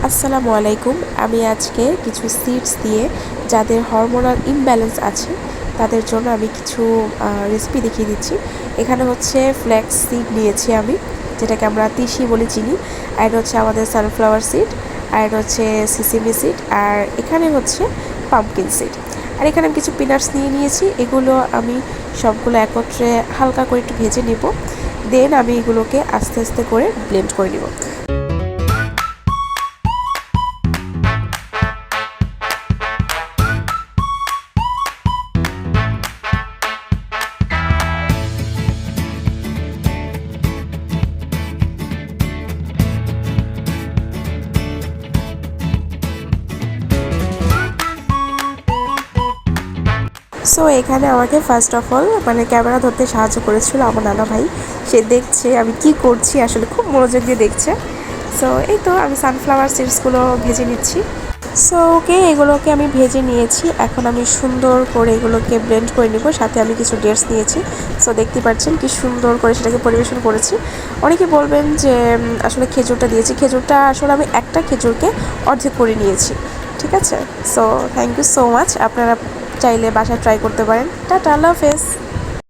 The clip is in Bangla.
আসসালামু আলাইকুম। আমি আজকে কিছু সিডস দিয়ে যাদের হরমোনাল ইমব্যালেন্স আছে তাদের জন্য আমি কিছু রেসিপি দেখিয়ে দিচ্ছি। এখানে হচ্ছে ফ্ল্যাক্স সিড নিয়েছি আমি, যেটাকে আমরা তিসি বলে চিনি। আর হচ্ছে আমাদের সানফ্লাওয়ার সিড, আর হচ্ছে সিসিমি সিড, আর এখানে হচ্ছে পাম্পকিন সিড। আর এখানে আমি কিছু পিনাটস নিয়ে নিয়েছি। এগুলো আমি সবগুলো একত্রে হালকা করে একটু ভেজে নেব, দেন আমি এগুলোকে আস্তে আস্তে করে ব্লেন্ড করে নেব। সো এখানে আমাকে ফার্স্ট অফ অল ক্যামেরা ধরতে সাহায্য করেছিল আমার নানা ভাই। সে দেখছে আমি কি করছি, আসলে খুব মনোযোগ দিয়ে দেখছে। সো এই তো আমি সানফ্লাওয়ার সিডসগুলো ভেজে নিচ্ছি। সো ওকে, এগুলোকে আমি ভেজে নিয়েছি। এখন আমি সুন্দর করে এগুলোকে ব্লেন্ড করে নেব। সাথে আমি কিছু ডেটস নিয়েছি। সো দেখতে পাচ্ছেন কি সুন্দর করে সেটাকে পরিবেশন করেছি। অনেকে বলবেন যে আসলে খেজুরটা দিয়েছি, খেজুরটা আসলে আমি একটা খেজুরকে অর্ধেক করে নিয়েছি। ঠিক আছে। So thank you so much. আপনারা চাইলে বাসায় ট্রাই করতে পারেন। টাটা, আল্লাহ হাফেজ।